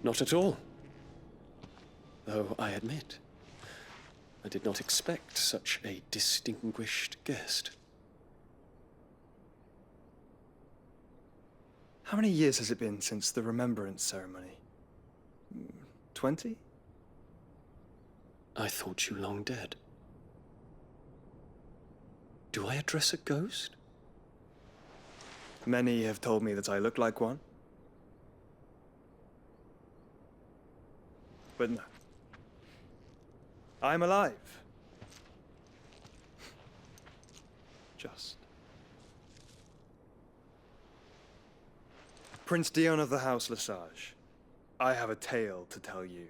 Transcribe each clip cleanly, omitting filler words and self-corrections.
Not at all. Though I admit, I did not expect such a distinguished guest. How many years has it been since the Remembrance ceremony? 20? I thought you long dead. Do I address a ghost? Many have told me that I look like one. But no. I'm alive. Just. Prince Dion of the House Lesage, I have a tale to tell you.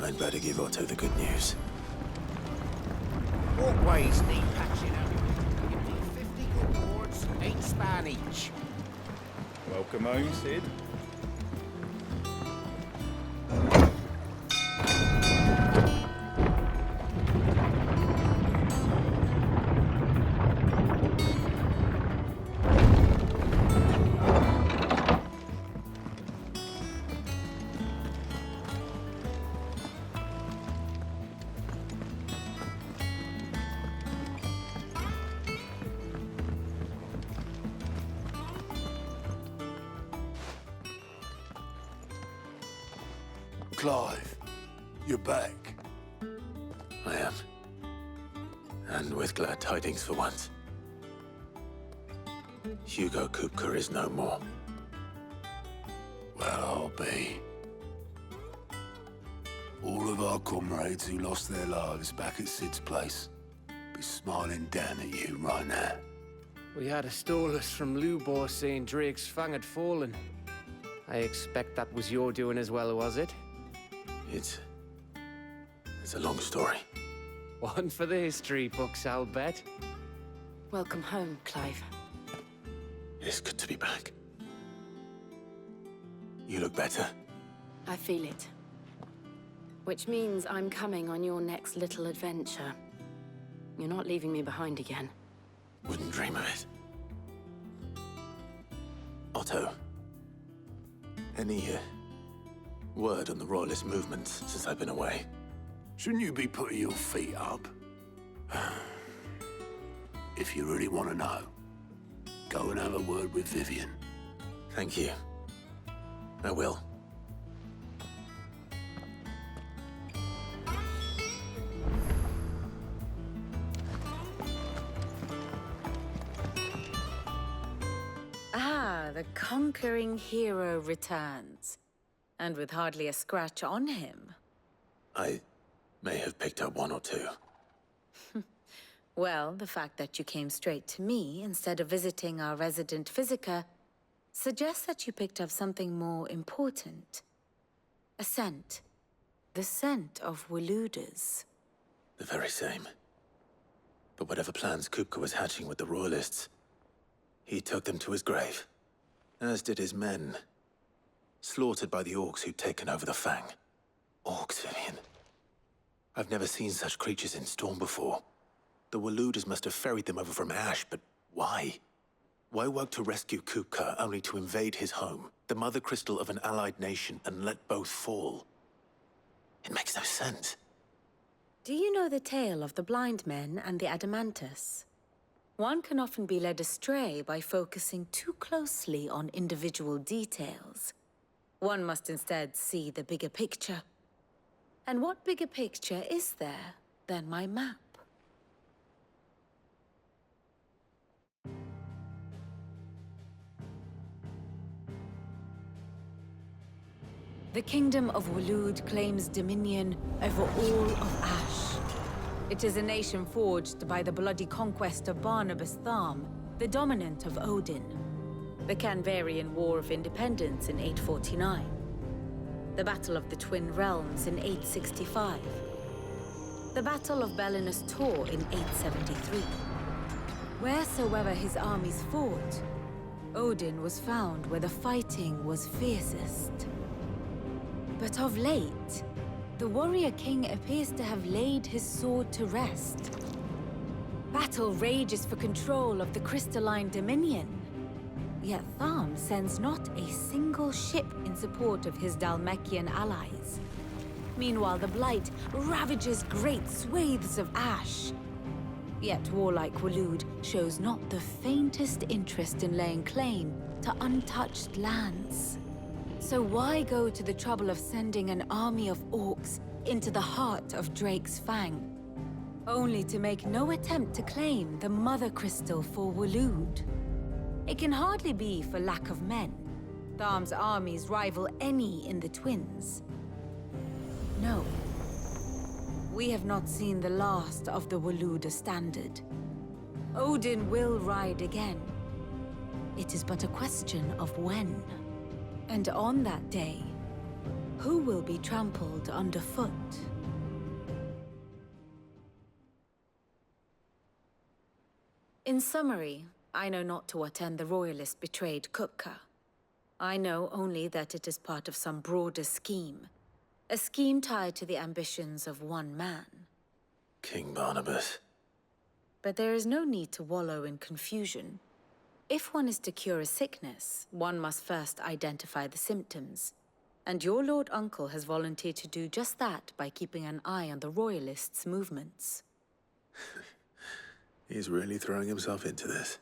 I'd better give Otto the good news. Walkways need patching up. You need 50 good boards, 8 span each. Welcome home, Sid. Clive, you're back. I am. And with glad tidings for once. Hugo Kupka is no more. Well, I'll be. All of our comrades who lost their lives back at Sid's place be smiling down at you right now. We had a stolus from Lubor saying Drake's fang had fallen. I expect that was your doing as well, was it? It's a long story. One for the history books, I'll bet. Welcome home, Clive. It's good to be back. You look better. I feel it. Which means I'm coming on your next little adventure. You're not leaving me behind again. Wouldn't dream of it. Otto, any word on the Royalist movements since I've been away? Shouldn't you be putting your feet up? If you really want to know, go and have a word with Vivian. Thank you. I will. Ah, the conquering hero returns. And with hardly a scratch on him. I may have picked up one or two. Well, the fact that you came straight to me instead of visiting our resident Physica suggests that you picked up something more important. A scent. The scent of Waludas. The very same. But whatever plans Kupka was hatching with the Royalists, he took them to his grave. As did his men. Slaughtered by the orcs who'd taken over the Fang. Orcs, Vivian. I've never seen such creatures in Storm before. The Waludas must have ferried them over from Ash, but why? Why work to rescue Kupka only to invade his home, the mother crystal of an allied nation, and let both fall? It makes no sense. Do you know the tale of the blind men and the Adamantus? One can often be led astray by focusing too closely on individual details. One must instead see the bigger picture. And what bigger picture is there than my map? The kingdom of Waloed claims dominion over all of Ash. It is a nation forged by the bloody conquest of Barnabas Tharm, the dominant of Odin. The Canvarian War of Independence in 849. The Battle of the Twin Realms in 865. The Battle of Belinus Tor in 873. Wheresoever his armies fought, Odin was found where the fighting was fiercest. But of late, the warrior king appears to have laid his sword to rest. Battle rages for control of the crystalline dominion. Yet Tharm sends not a single ship in support of his Dhalmekian allies. Meanwhile, the Blight ravages great swathes of Ash. Yet warlike Waloed shows not the faintest interest in laying claim to untouched lands. So why go to the trouble of sending an army of orcs into the heart of Drake's Fang, only to make no attempt to claim the Mother Crystal for Waloed? It can hardly be for lack of men. Tharm's armies rival any in the Twins. No. We have not seen the last of the Waloed standard. Odin will ride again. It is but a question of when. And on that day, who will be trampled underfoot? In summary, I know not to what end the Royalist betrayed Kupka. I know only that it is part of some broader scheme. A scheme tied to the ambitions of one man. King Barnabas. But there is no need to wallow in confusion. If one is to cure a sickness, one must first identify the symptoms. And your Lord Uncle has volunteered to do just that by keeping an eye on the Royalists' movements. He's really throwing himself into this.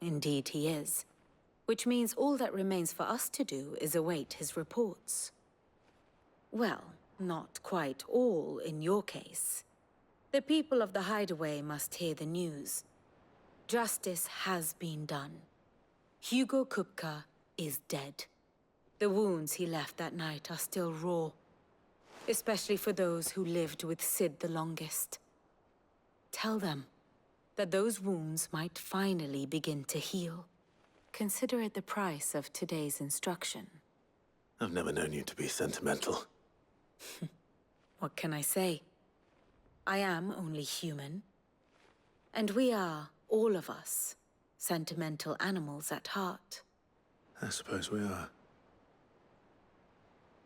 Indeed he is. Which means all that remains for us to do is await his reports. Well, not quite all in your case. The people of the Hideaway must hear the news. Justice has been done. Hugo Kupka is dead. The wounds he left that night are still raw, especially for those who lived with Sid the longest. Tell them that those wounds might finally begin to heal. Consider it the price of today's instruction. I've never known you to be sentimental. What can I say? I am only human. And we are, all of us, sentimental animals at heart. I suppose we are.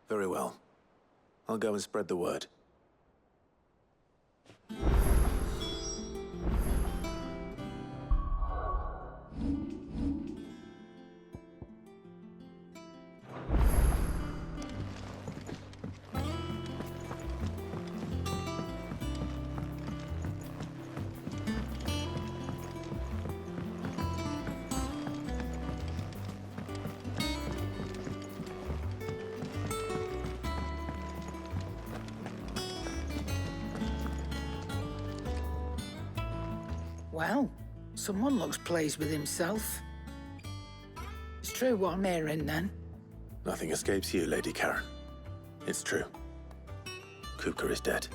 Very well. I'll go and spread the word. Well, someone looks pleased with himself. It's true what I'm hearing, then. Nothing escapes you, Lady Karen. It's true. Kupka is dead.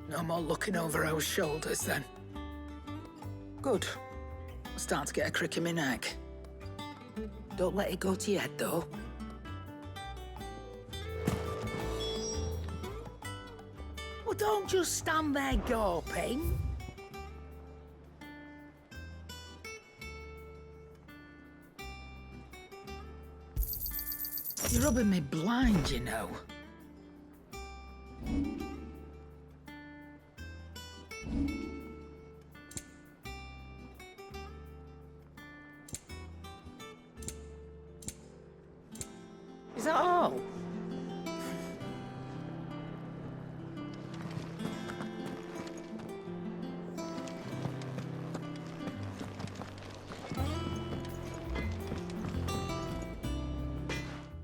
No more looking over our shoulders, then. Good. I'm starting to get a crick in my neck. Don't let it go to your head, though. Well, don't just stand there gawping. You're rubbing me blind, you know. Is that all?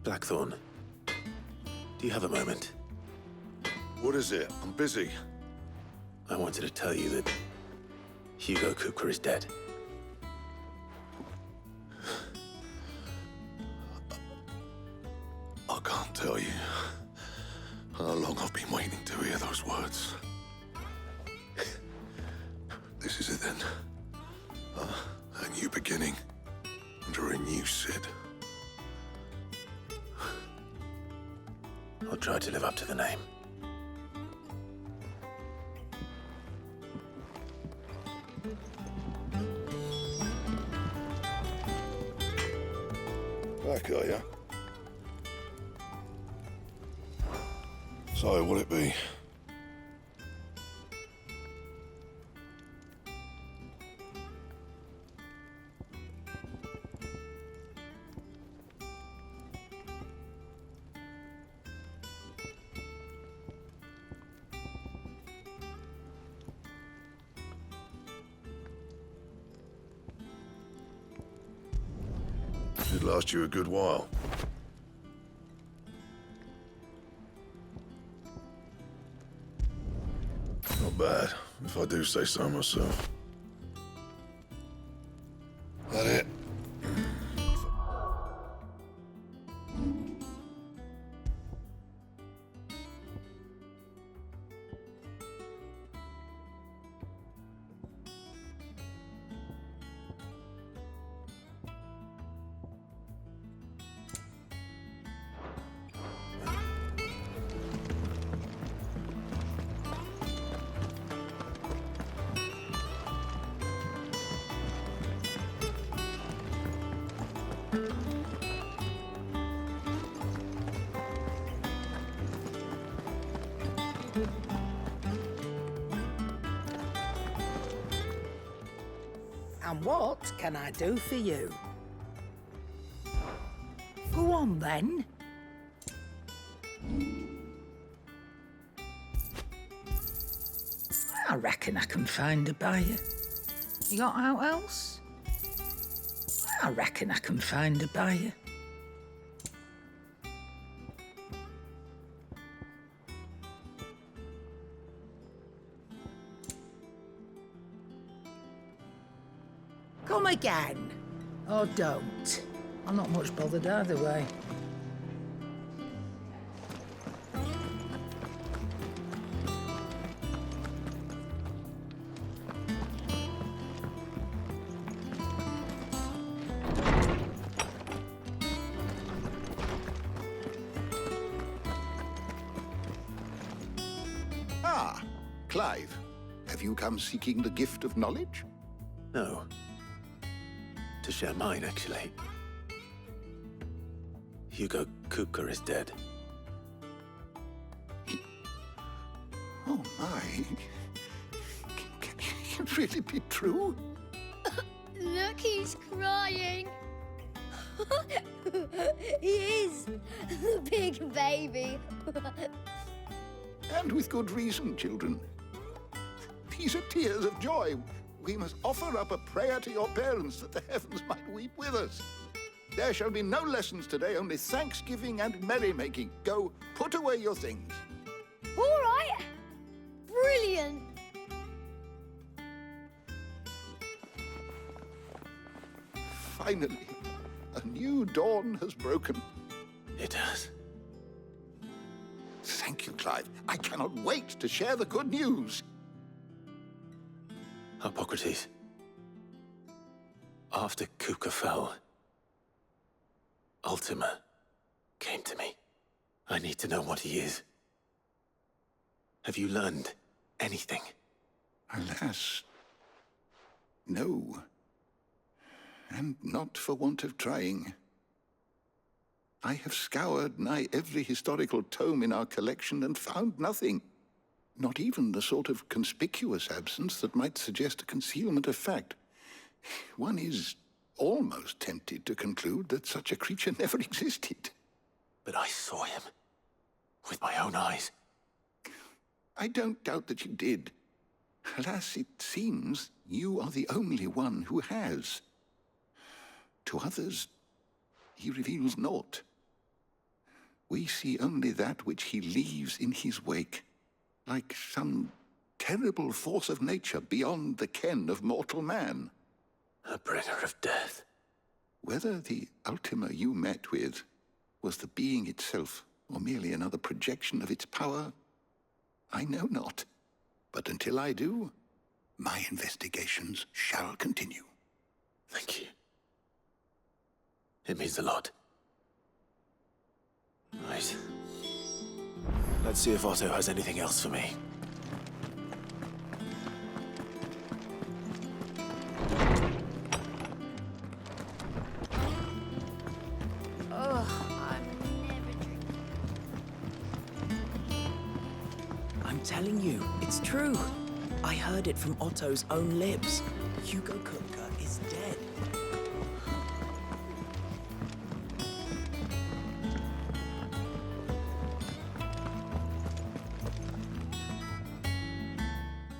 Blackthorn, do you have a moment? What is it? I'm busy. I wanted to tell you that Hugo Kupka is dead. beginning. Under a new Sid. I'll try to live up to the name. Back, are ya? So, what'll it be? Should last you a good while. Not bad, if I do say so myself. That it? And what can I do for you? Go on, then. I reckon I can find a buyer. You got out else? I reckon I can find a buyer. Come again. Or don't. I'm not much bothered either way. Ah, Clive. Have you come seeking the gift of knowledge? No. To share mine, actually. Hugo Kuka is dead. Oh, my. Can it really be true? Look, he's crying. He is. The big baby. And with good reason, children. These are tears of joy. We must offer up a prayer to your parents that the heavens might weep with us. There shall be no lessons today, only thanksgiving and merrymaking. Go, put away your things. All right. Brilliant. Finally, a new dawn has broken. It has. Thank you, Clive. I cannot wait to share the good news. Hippocrates. After Kuka fell, Ultima came to me. I need to know what he is. Have you learned anything? Alas, no. And not for want of trying. I have scoured nigh every historical tome in our collection and found nothing. Not even the sort of conspicuous absence that might suggest a concealment of fact. One is almost tempted to conclude that such a creature never existed. But I saw him. With my own eyes. I don't doubt that you did. Alas, it seems you are the only one who has. To others, he reveals naught. We see only that which he leaves in his wake, like some terrible force of nature beyond the ken of mortal man. A bringer of death. Whether the Ultima you met with was the being itself, or merely another projection of its power, I know not. But until I do, my investigations shall continue. Thank you. It means a lot. Right. Let's see if Otto has anything else for me. I'm telling you, it's true. I heard it from Otto's own lips. Hugo Kupka is dead.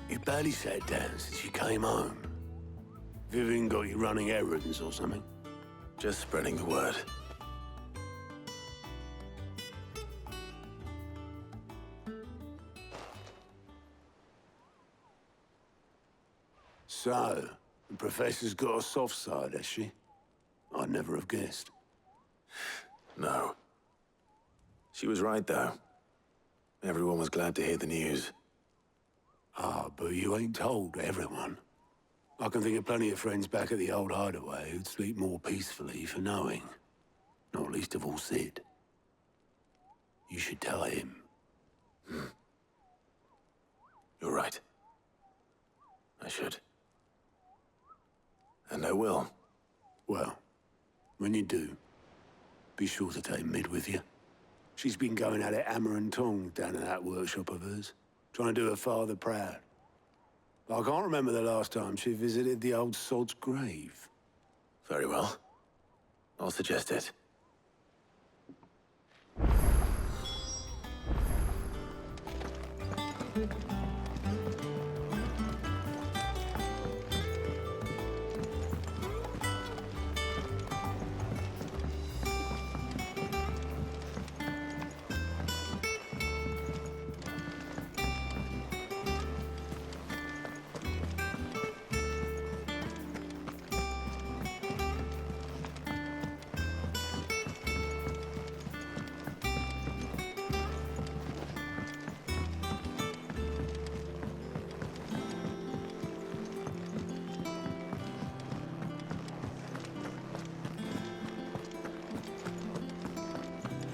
You barely sat down since you came home. Vivian got you running errands or something? Just spreading the word. So, the Professor's got a soft side, has she? I'd never have guessed. No. She was right, though. Everyone was glad to hear the news. Ah, but you ain't told everyone. I can think of plenty of friends back at the old hideaway who'd sleep more peacefully for knowing. Not least of all Sid. You should tell him. You're right. I should. And I will. Well, when you do, be sure to take Mid with you. She's been going at it hammer and tongs down in that workshop of hers, trying to do her father proud. But I can't remember the last time she visited the old sod's grave. Very well. I'll suggest it.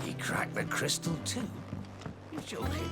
He cracked the crystal too? You're joking.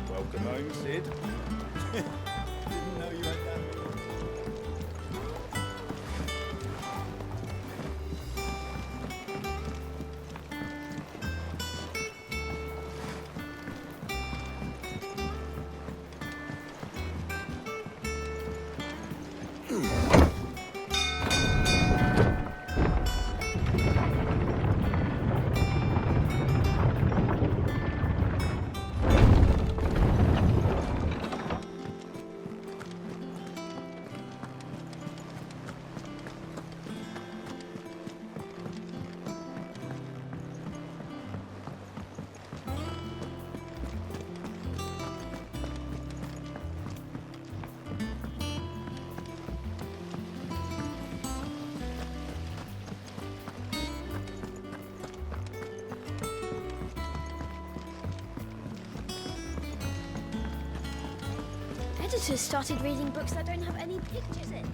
Welcome home, Sid. Didn't know you had that. Editors started reading books that don't have any pictures in.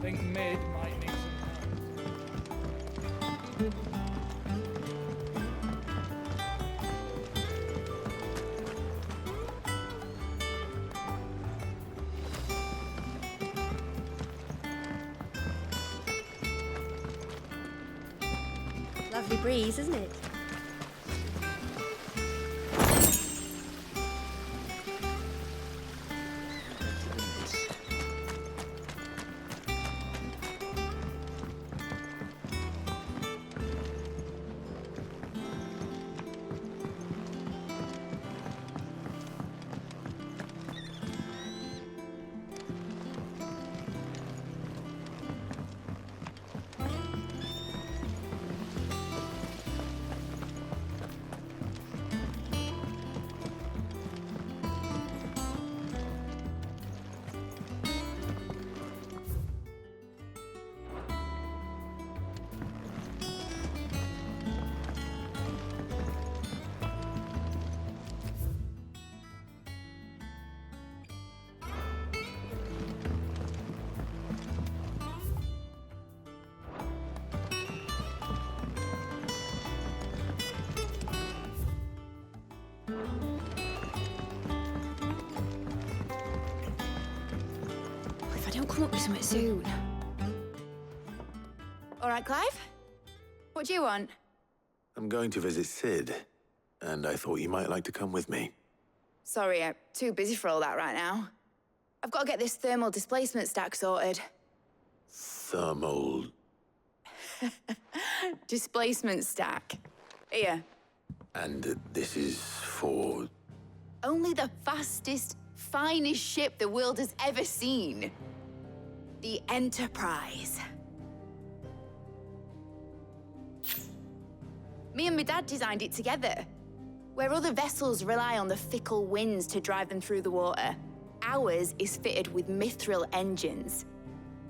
Think Mid might need some help. Lovely breeze, isn't it? come up with something soon. All right, Clive? What do you want? I'm going to visit Sid, and I thought you might like to come with me. Sorry, I'm too busy for all that right now. I've got to get this thermal displacement stack sorted. Thermal... Displacement stack. Here. And this is for... Only the fastest, finest ship the world has ever seen. The Enterprise. Me and my dad designed it together. Where other vessels rely on the fickle winds to drive them through the water, ours is fitted with mithril engines.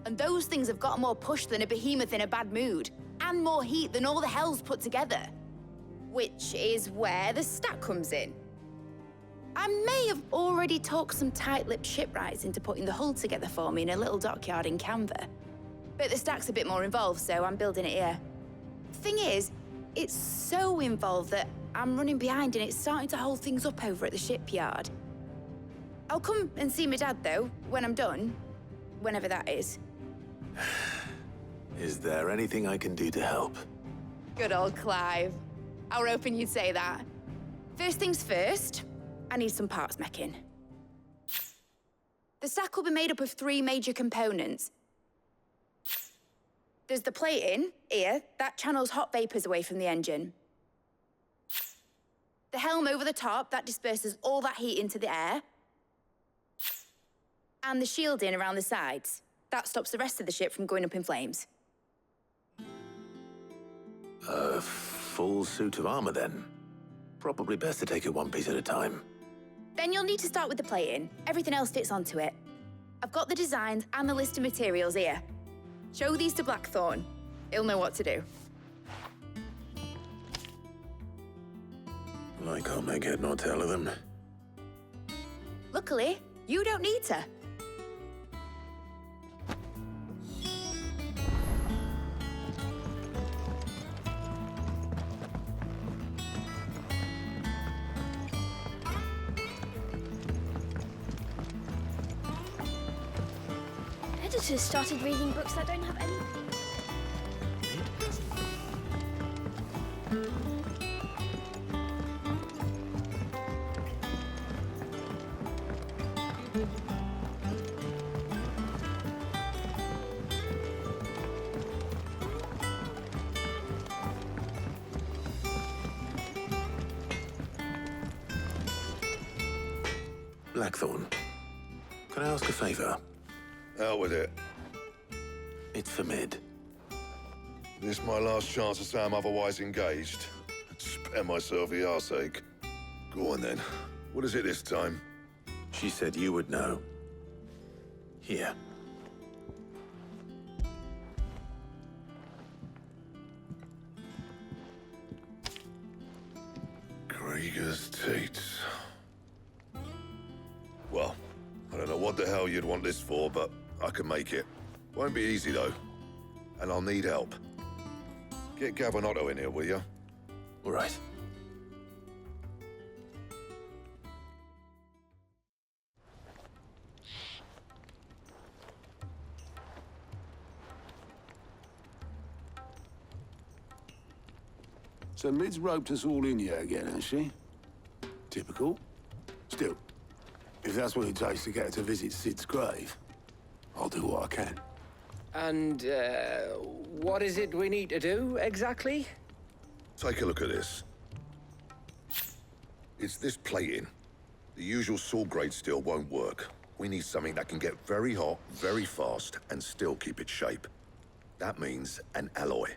And those things have got more push than a behemoth in a bad mood, and more heat than all the hells put together. Which is where the stack comes in. I may have already talked some tight-lipped shipwrights into putting the hull together for me in a little dockyard in Canva. But the stack's a bit more involved, so I'm building it here. Thing is, it's so involved that I'm running behind and it's starting to hold things up over at the shipyard. I'll come and see my dad, though, when I'm done. Whenever that is. Is there anything I can do to help? Good old Clive. I were hoping you'd say that. First things first, I need some parts meching. The stack will be made up of 3 major components. There's the plating, here, that channels hot vapors away from the engine. The helm over the top, that disperses all that heat into the air. And the shielding around the sides. That stops the rest of the ship from going up in flames. A full suit of armor, then? Probably best to take it one piece at a time. Then you'll need to start with the plating. Everything else fits onto it. I've got the designs and the list of materials here. Show these to Blackthorn. He'll know what to do. I can't make head nor tail of them. Luckily, you don't need to. Editors started reading books that don't have anything. Blackthorn, can I ask a favor? Out with it. It's for Mid. This my last chance to say I'm otherwise engaged. Spare myself the arseache. Go on then. What is it this time? She said you would know. Here. Krieger's Teats. Well, I don't know what the hell you'd want this for, but I can make it. Won't be easy, though. And I'll need help. Get Gavin in here, will you? All right. So Mid's roped us all in here again, has she? Typical. Still, if that's what it takes to get her to visit Sid's grave, I'll do what I can. And, what is it we need to do, exactly? Take a look at this. It's this plating. The usual sword-grade steel won't work. We need something that can get very hot, very fast, and still keep its shape. That means an alloy.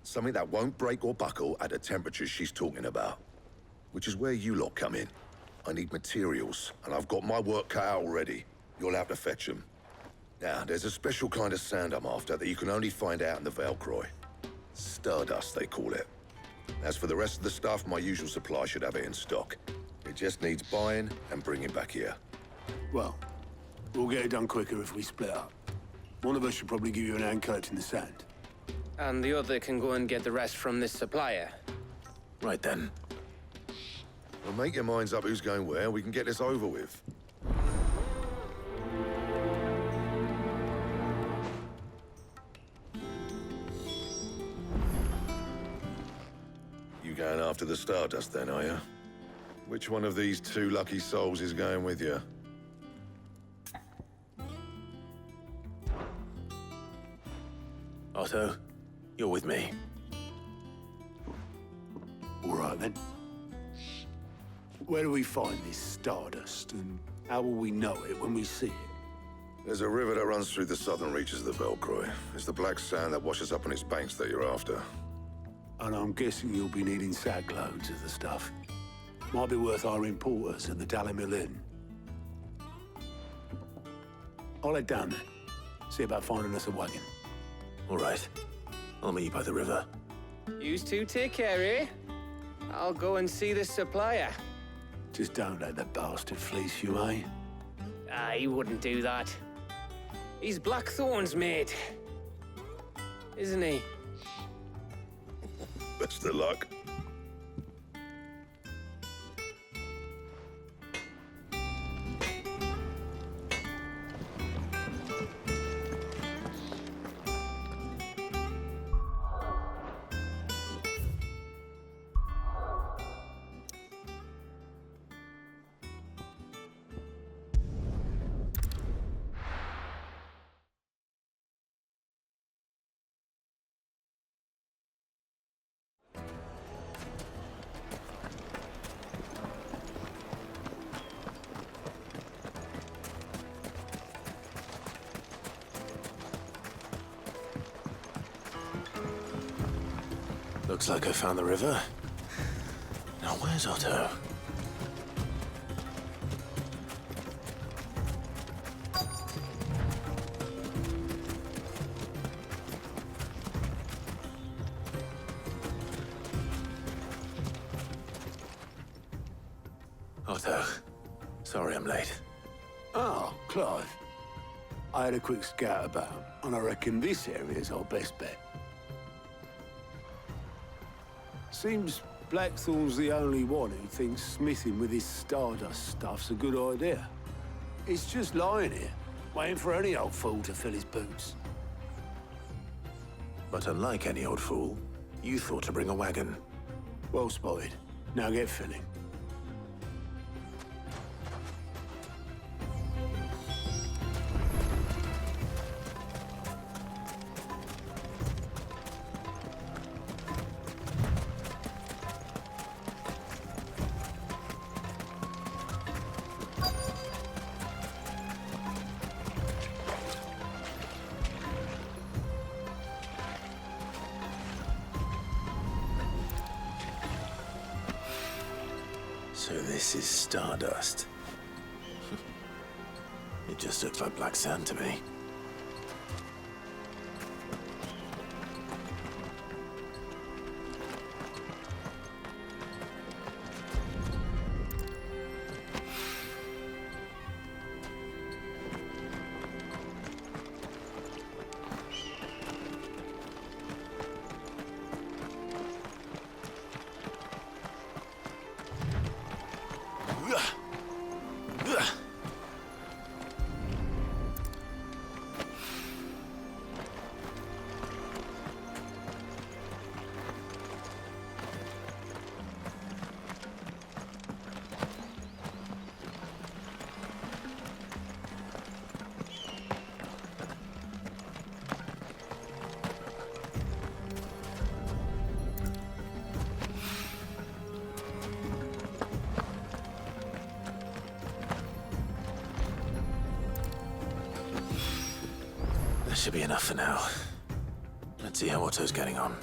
Something that won't break or buckle at the temperatures she's talking about. Which is where you lot come in. I need materials, and I've got my work cut out already. You'll have to fetch them. Now, there's a special kind of sand I'm after that you can only find out in the Valcroy. Stardust, they call it. As for the rest of the stuff, my usual supply should have it in stock. It just needs buying and bringing back here. Well, we'll get it done quicker if we split up. One of us should probably give you an hand collecting the sand. And the other can go and get the rest from this supplier. Right then. Well, make your minds up who's going where, and we can get this over with. going after the Stardust then, are you? Which one of these two lucky souls is going with you? Otto, you're with me. All right, then. Where do we find this Stardust, and how will we know it when we see it? There's a river that runs through the southern reaches of the Belcroy. It's the black sand that washes up on its banks that you're after. And I'm guessing you'll be needing sack loads of the stuff. Might be worth hiring porters at the Dalimil Inn. I'll head down there. See about finding us a wagon. All right. I'll meet you by the river. Yous two take care, eh? I'll go and see the supplier. Just don't let the bastard fleece you, eh? He wouldn't do that. He's Blackthorn's mate. Isn't he? Best of luck. Looks like I found the river. Now, where's Otto? Otto, sorry I'm late. Oh, Clive. I had a quick scout about, and I reckon this area's our best bet. Seems Blackthorn's the only one who thinks smithing with his Stardust stuff's a good idea. It's just lying here, waiting for any old fool to fill his boots. But unlike any old fool, you thought to bring a wagon. Well spotted. Now get filling. So this is Stardust. It just looks like black sand to me. That should be enough for now. Let's see how Otto's getting on.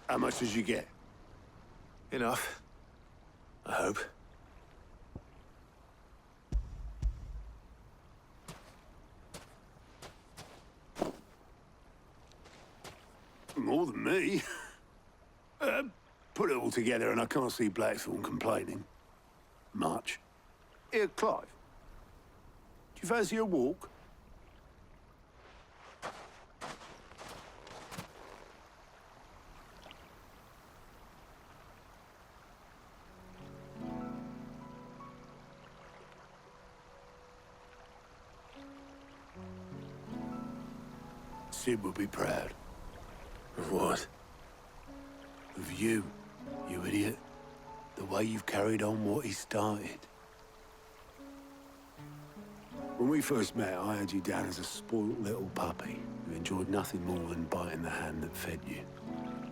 How much did you get? Enough. I hope. more than me. Put it all together and I can't see Blackthorn complaining. Much. Here, Clive. Do you fancy a walk? Sid will be proud. Of what? Of you, you idiot. The way you've carried on what he started. When we first met, I had you down as a spoilt little puppy who enjoyed nothing more than biting the hand that fed you.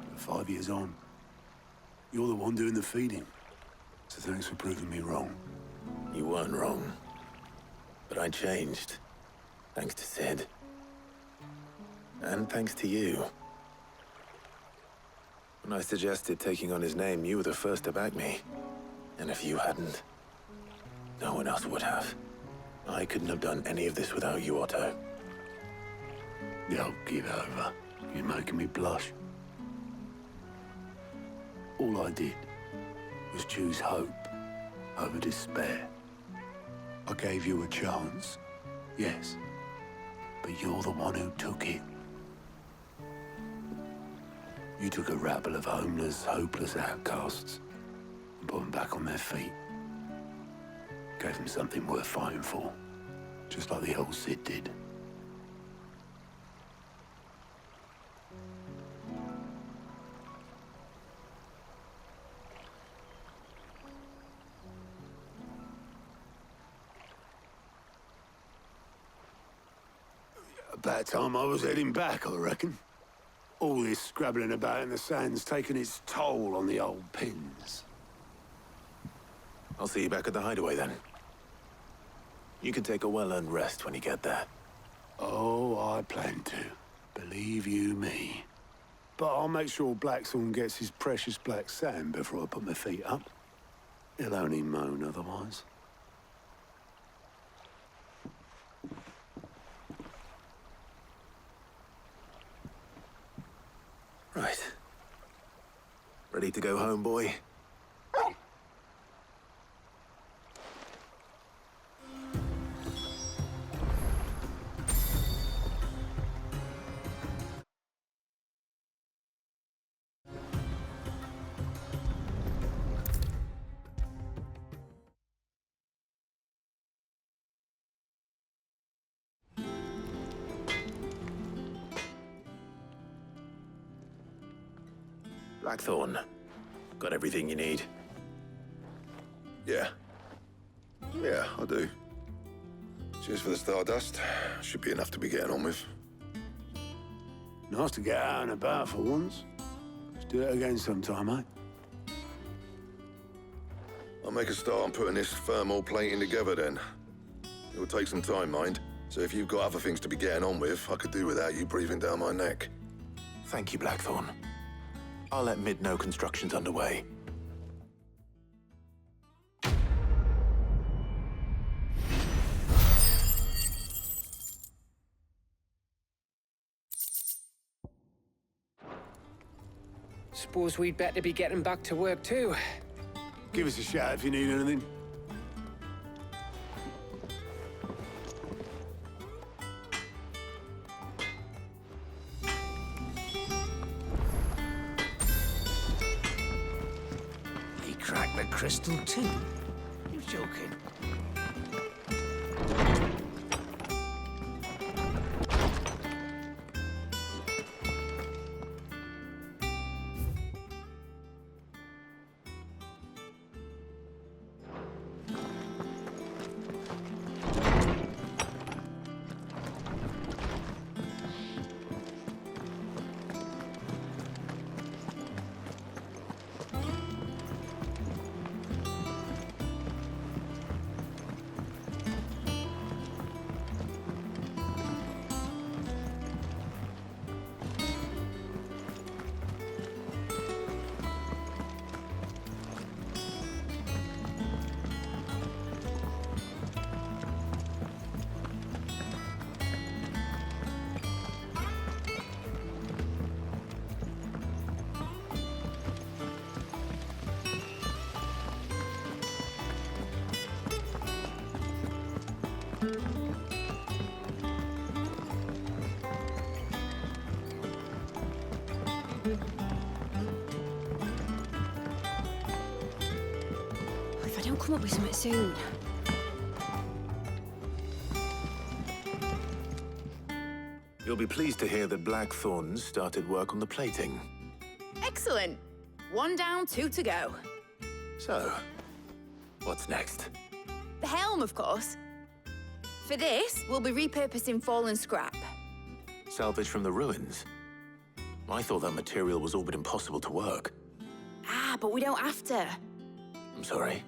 But 5 years on, you're the one doing the feeding. So thanks for proving me wrong. You weren't wrong. But I changed. Thanks to Sid. And thanks to you. When I suggested taking on his name, you were the first to back me. And if you hadn't, no one else would have. I couldn't have done any of this without you, Otto. Yo, give over. You're making me blush. All I did was choose hope over despair. I gave you a chance, yes, but you're the one who took it. You took a rabble of homeless, hopeless outcasts and put them back on their feet. Gave them something worth fighting for, just like the old Sid did. About time I was heading back, I reckon. All this scrabbling about in the sand's taken its toll on the old pins. I'll see you back at the hideaway then. You can take a well-earned rest when you get there. Oh, I plan to. Believe you me. But I'll make sure Blackthorn gets his precious black sand before I put my feet up. He'll only moan otherwise. Right. Ready to go home, boy? Blackthorn, got everything you need? Yeah. Yeah, I do. Cheers for the stardust. Should be enough to be getting on with. Nice to get out and about for once. Let's do it again sometime, eh? I'll make a start on putting this thermal plating together then. It will take some time, mind. So if you've got other things to be getting on with, I could do without you breathing down my neck. Thank you, Blackthorn. I'll let Mid know construction's underway. Suppose we'd better be getting back to work too. Give us a shout if you need anything. He cracked the crystal too. You're joking. come up with something soon. You'll be pleased to hear that Blackthorn's started work on the plating. Excellent. 1 down, 2 to go. So, what's next? The helm, of course. For this, we'll be repurposing fallen scrap. Salvage from the ruins? I thought that material was all but impossible to work. Ah, but we don't have to. I'm sorry.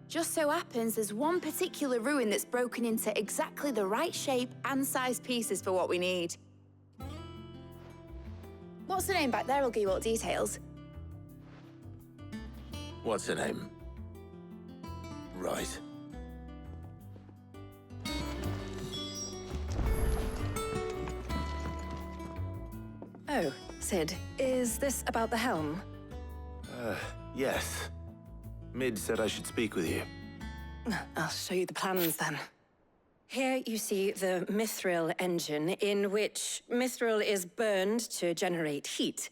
Just so happens there's one particular ruin that's broken into exactly the right shape and size pieces for what we need. What's the name back there? I'll give you all the details. What's her name? Right. Oh, Sid, is this about the helm? Yes. Mid said I should speak with you. I'll show you the plans then. Here you see the mithril engine, in which mithril is burned to generate heat.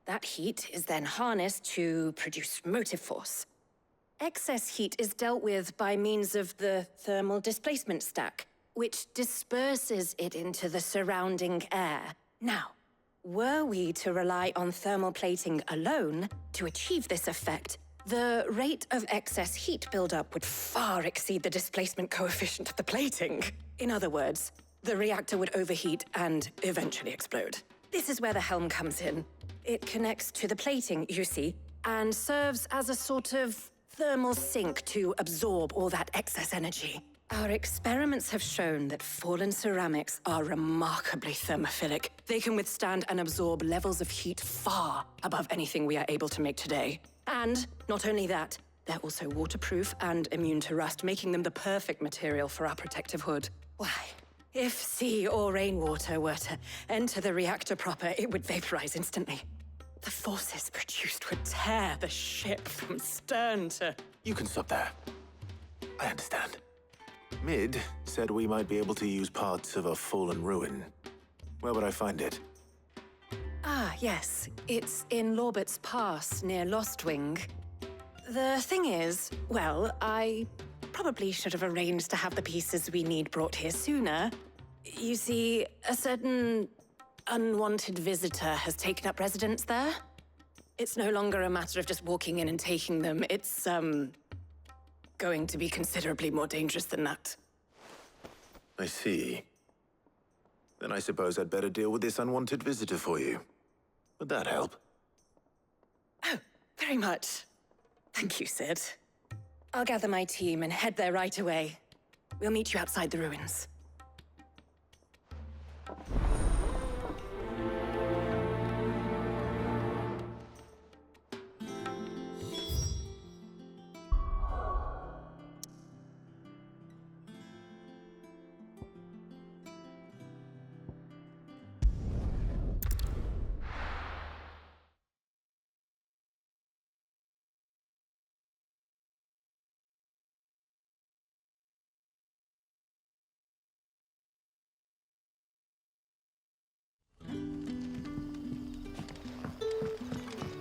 That heat is then harnessed to produce motive force. Excess heat is dealt with by means of the thermal displacement stack, which disperses it into the surrounding air. Now, were we to rely on thermal plating alone to achieve this effect, the rate of excess heat buildup would far exceed the displacement coefficient of the plating. In other words, the reactor would overheat and eventually explode. This is where the helm comes in. It connects to the plating, you see, and serves as a sort of thermal sink to absorb all that excess energy. Our experiments have shown that fallen ceramics are remarkably thermophilic. They can withstand and absorb levels of heat far above anything we are able to make today. And not only that, they're also waterproof and immune to rust, making them the perfect material for our protective hood. Why, if sea or rainwater were to enter the reactor proper, it would vaporize instantly. The forces produced would tear the ship from stern to... You can stop there. I understand. Mid said we might be able to use parts of a fallen ruin. Where would I find it? Ah, yes. It's in Lorbert's Pass, near Lostwing. The thing is, well, I probably should have arranged to have the pieces we need brought here sooner. You see, a certain unwanted visitor has taken up residence there. It's no longer a matter of just walking in and taking them. It's, going to be considerably more dangerous than that. I see. Then I suppose I'd better deal with this unwanted visitor for you. Would that help? Oh, very much. Thank you, Sid. I'll gather my team and head there right away. We'll meet you outside the ruins.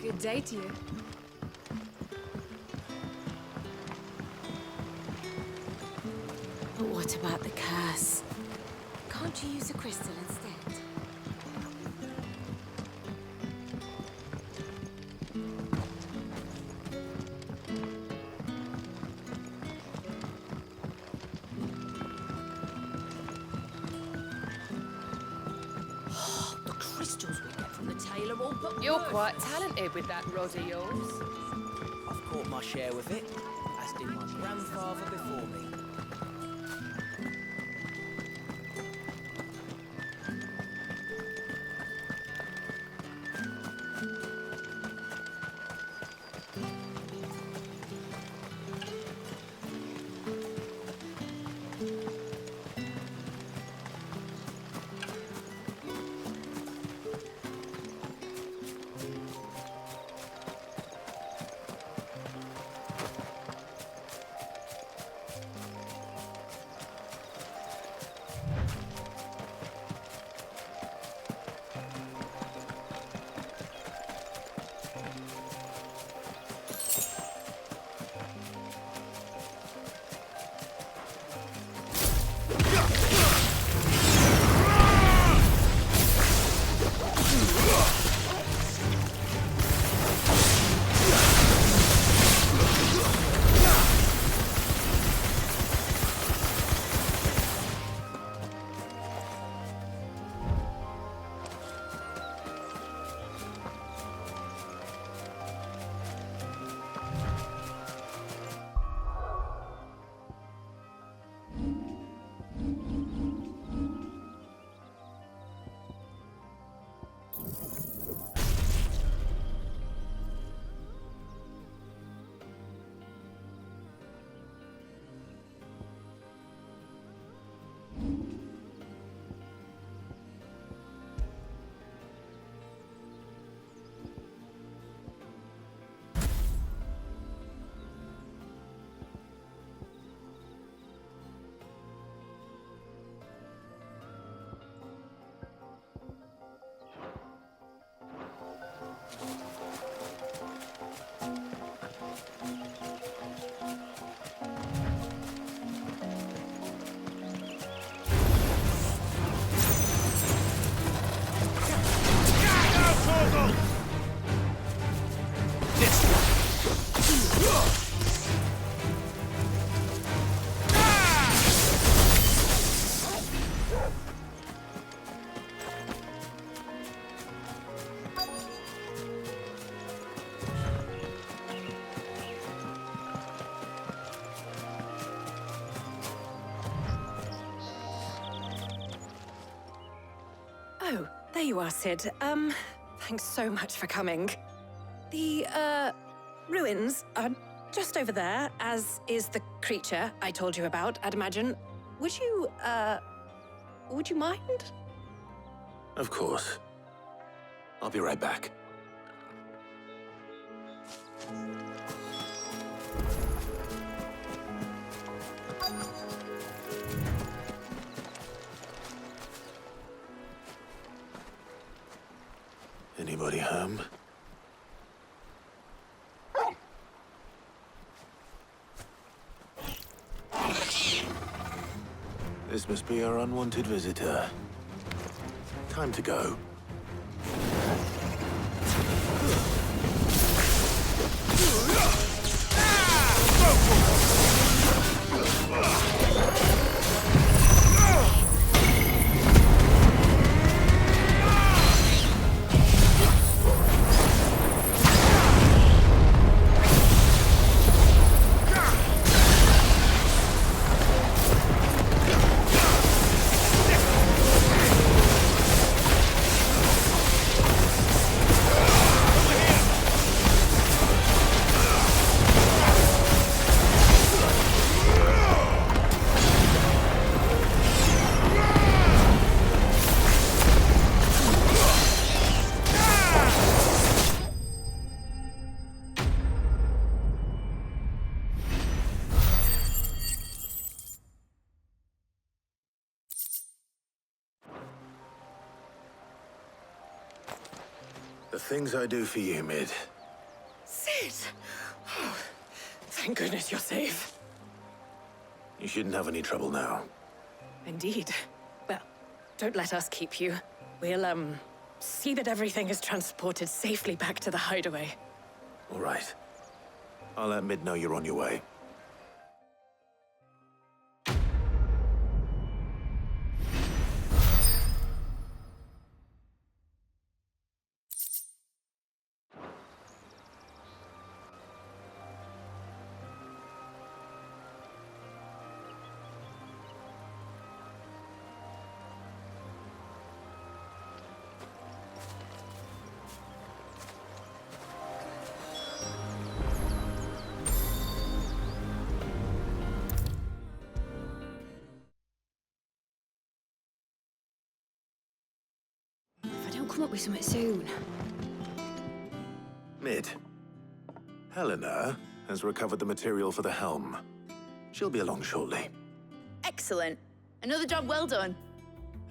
Good day to you. But what about the curse? Can't you use a crystal instead? The crystals we get from the tailor all but You're quite talented with that rod of yours. I've caught my share with it, as did my grandfather before me. There you are, Sid. Thanks so much for coming. The, ruins are just over there, as is the creature I told you about, I'd imagine. Would you mind? Of course. I'll be right back. Anybody home? This must be our unwanted visitor. Time to go. The things I do for you, Mid. Sid! Oh, thank goodness you're safe. You shouldn't have any trouble now. Indeed. Well, don't let us keep you. We'll, see that everything is transported safely back to the hideaway. All right. I'll let Mid know you're on your way. If I don't come up with something soon. Mid. Helena has recovered the material for the helm. She'll be along shortly. Excellent. Another job well done.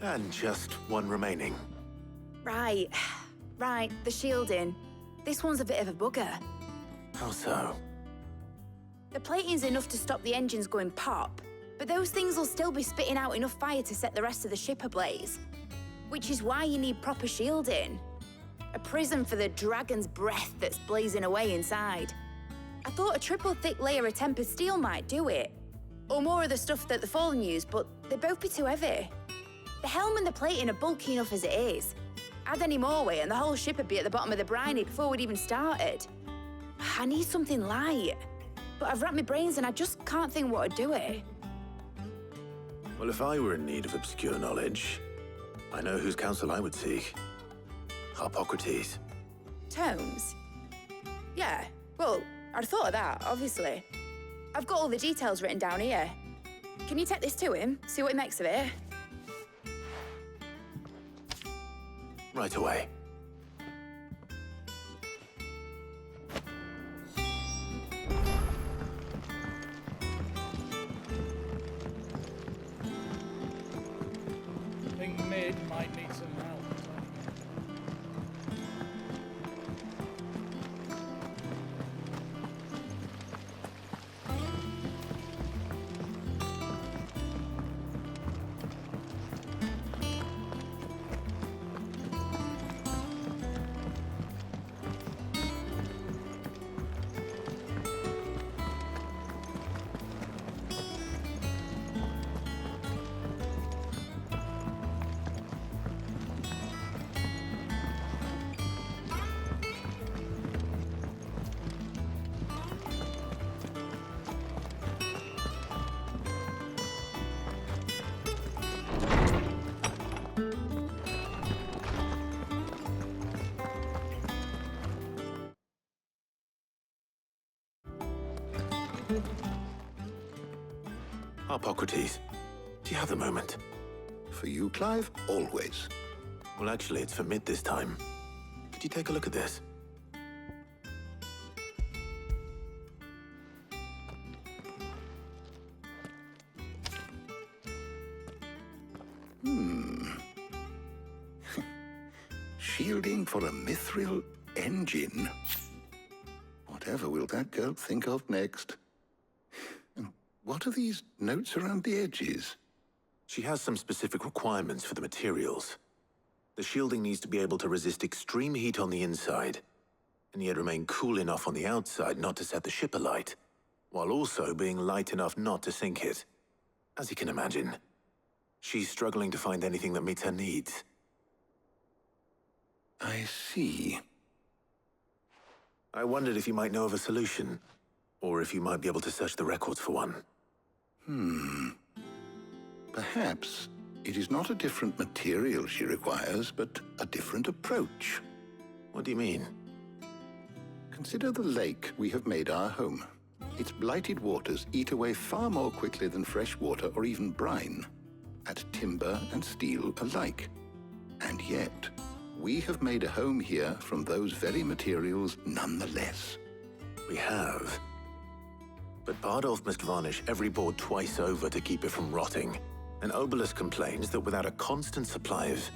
And just one remaining. Right. Right, the shielding. This one's a bit of a bugger. How so? The plating's enough to stop the engines going pop, but those things will still be spitting out enough fire to set the rest of the ship ablaze. Which is why you need proper shielding. A prison for the dragon's breath that's blazing away inside. I thought a triple thick layer of tempered steel might do it. Or more of the stuff that the Fallen use, but they'd both be too heavy. The helm and the plating are bulky enough as it is. Add any more weight and the whole ship would be at the bottom of the briny before we'd even started. I need something light. But I've racked my brains and I just can't think what would do it. Well, if I were in need of obscure knowledge, I know whose counsel I would seek. Harpocrates. Tomes? Yeah, well, I'd thought of that, obviously. I've got all the details written down here. Can you take this to him, see what he makes of it? Right away. I think Mid might need some help. Harpocrates, do you have a moment? For you, Clive, always. Well, actually, it's for mid this time. Could you take a look at this? Shielding for a mithril engine. Whatever will that girl think of next? And what are these notes around the edges? She has some specific requirements for the materials. The shielding needs to be able to resist extreme heat on the inside, and yet remain cool enough on the outside not to set the ship alight, while also being light enough not to sink it. As you can imagine, she's struggling to find anything that meets her needs. I see. I wondered if you might know of a solution, or if you might be able to search the records for one. Perhaps it is not a different material she requires, but a different approach. What do you mean? Consider the lake we have made our home. Its blighted waters eat away far more quickly than fresh water or even brine, at timber and steel alike. And yet, we have made a home here from those very materials nonetheless. We have. But Bardolph must varnish every board twice over to keep it from rotting. And Obelus complains that without a constant supply of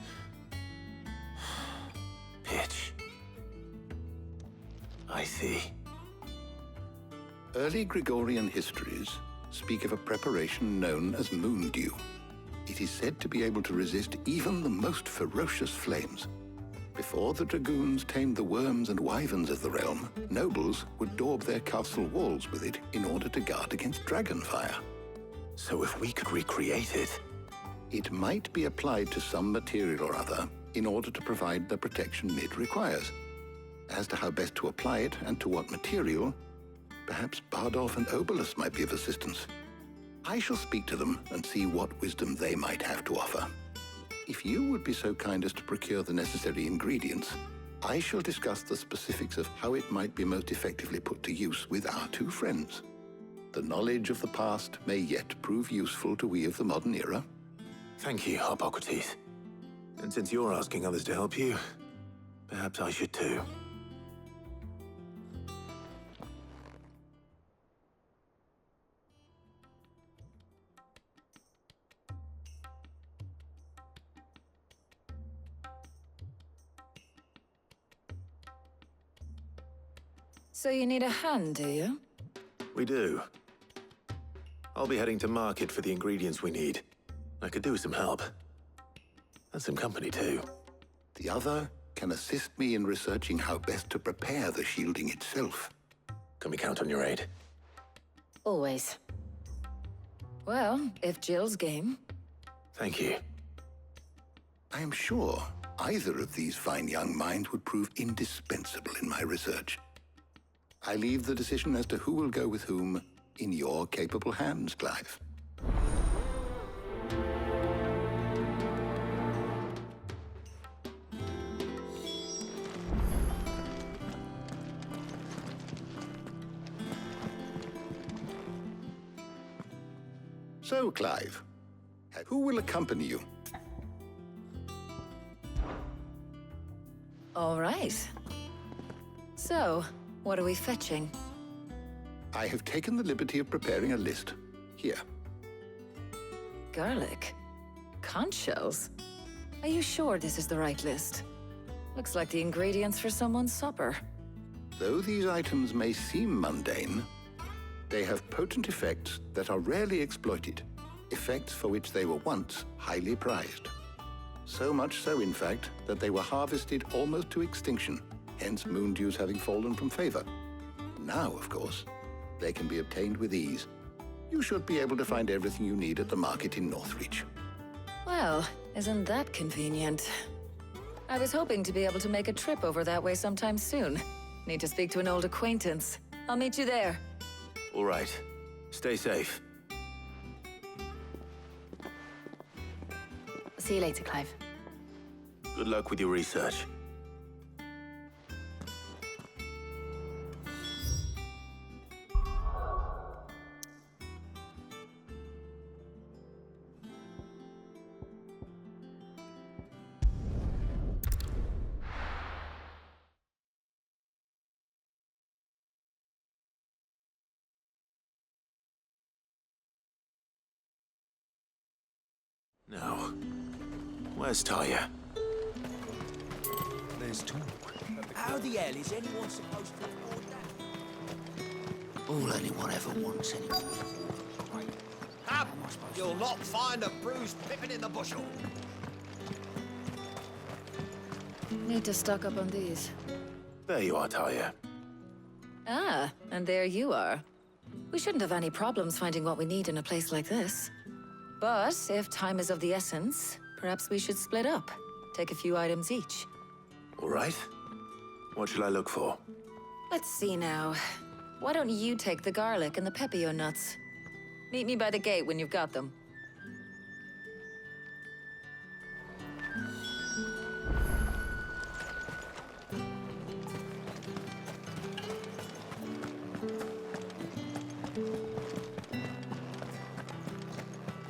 pitch. I see. Early Gregorian histories speak of a preparation known as moon dew. It is said to be able to resist even the most ferocious flames. Before the dragoons tamed the worms and wyverns of the realm, nobles would daub their castle walls with it in order to guard against dragon fire. So if we could recreate it... It might be applied to some material or other in order to provide the protection Mid requires. As to how best to apply it and to what material, perhaps Bardolph and Obelus might be of assistance. I shall speak to them and see what wisdom they might have to offer. If you would be so kind as to procure the necessary ingredients, I shall discuss the specifics of how it might be most effectively put to use with our two friends. The knowledge of the past may yet prove useful to we of the modern era. Thank you, Harpocrates. And since you're asking others to help you, perhaps I should too. So you need a hand, do you? We do. I'll be heading to market for the ingredients we need. I could do with some help. And some company, too. The other can assist me in researching how best to prepare the shielding itself. Can we count on your aid? Always. Well, if Jill's game. Thank you. I am sure either of these fine young minds would prove indispensable in my research. I leave the decision as to who will go with whom in your capable hands, Clive. So, Clive, who will accompany you? All right. So, what are we fetching? I have taken the liberty of preparing a list. Here. Garlic. Conch shells. Are you sure this is the right list? Looks like the ingredients for someone's supper. Though these items may seem mundane, they have potent effects that are rarely exploited, effects for which they were once highly prized. So much so, in fact, that they were harvested almost to extinction, hence moon dews having fallen from favor. Now, of course, they can be obtained with ease. You should be able to find everything you need at the market in Northreach. Well, isn't that convenient? I was hoping to be able to make a trip over that way sometime soon. Need to speak to an old acquaintance. I'll meet you there. All right. Stay safe. See you later, Clive. Good luck with your research. No. Where's Taya? There's talk. How the hell is anyone supposed to afford that? All anyone ever wants anymore. Hap, you'll not find a bruised pippin in the bushel. Need to stock up on these. There you are, Taya. Ah, and there you are. We shouldn't have any problems finding what we need in a place like this. But if time is of the essence, perhaps we should split up. Take a few items each. All right. What shall I look for? Let's see now. Why don't you take the garlic and the pepio nuts? Meet me by the gate when you've got them.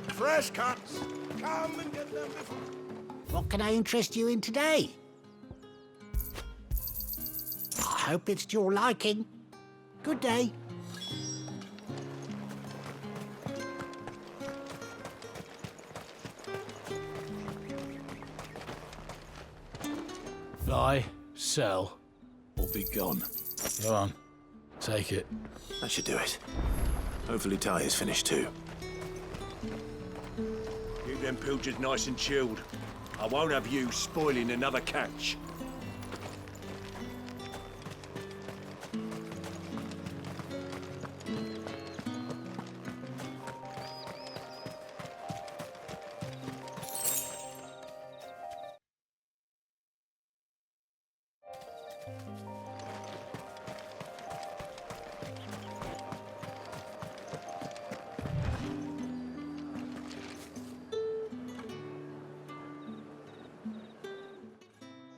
Fresh cuts. Come and get them before. What can I interest you in today? I hope it's to your liking. Good day. Buy, sell, or be gone. Go on, take it. That should do it. Hopefully Taya's finished too. Keep them pilchards nice and chilled. I won't have you spoiling another catch.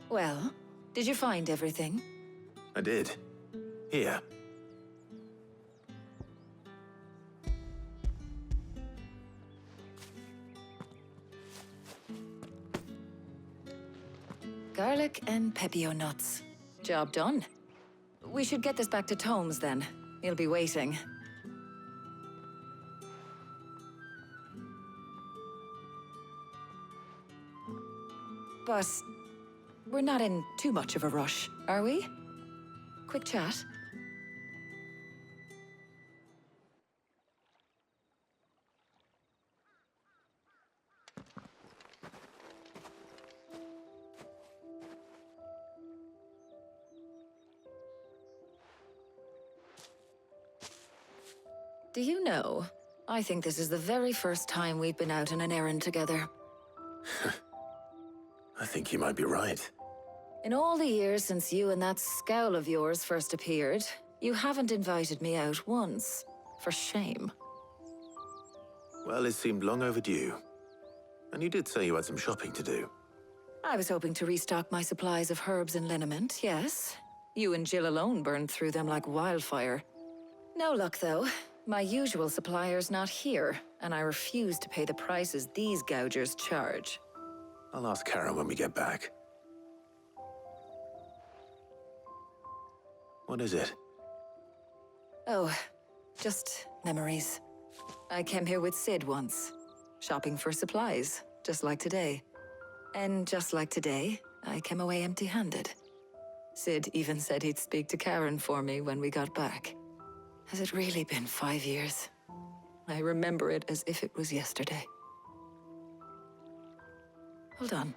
Well, did you find everything? I did. Here. Garlic and pepio nuts. Job done. We should get this back to Tomes then. He'll be waiting. But we're not in too much of a rush, are we? Quick chat. Do you know, I think this is the very first time we've been out on an errand together. I think you might be right. In all the years since you and that scowl of yours first appeared, you haven't invited me out once. For shame. Well, it seemed long overdue. And you did say you had some shopping to do. I was hoping to restock my supplies of herbs and liniment, yes. You and Jill alone burned through them like wildfire. No luck, though. My usual supplier's not here, and I refuse to pay the prices these gougers charge. I'll ask Karen when we get back. What is it? Oh, just memories. I came here with Sid once, shopping for supplies, just like today. And just like today, I came away empty-handed. Sid even said he'd speak to Karen for me when we got back. Has it really been 5 years? I remember it as if it was yesterday. Hold on.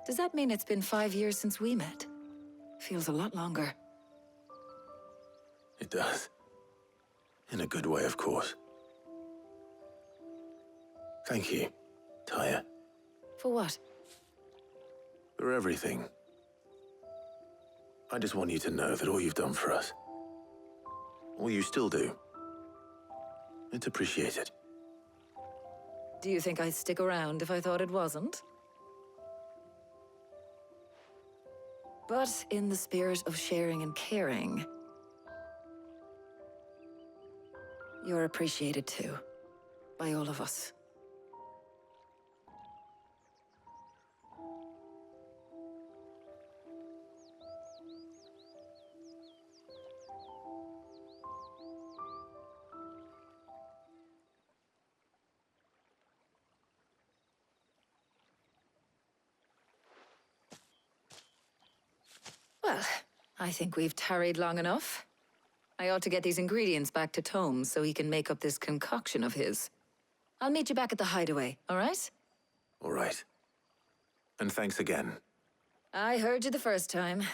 Does that mean it's been 5 years since we met? Feels a lot longer. It does. In a good way, of course. Thank you, Taya. For what? For everything. I just want you to know that all you've done for us, all you still do, it's appreciated. Do you think I'd stick around if I thought it wasn't? But in the spirit of sharing and caring, you're appreciated too, by all of us. Well, I think we've tarried long enough. I ought to get these ingredients back to Tome so he can make up this concoction of his. I'll meet you back at the hideaway, all right? All right. And thanks again. I heard you the first time.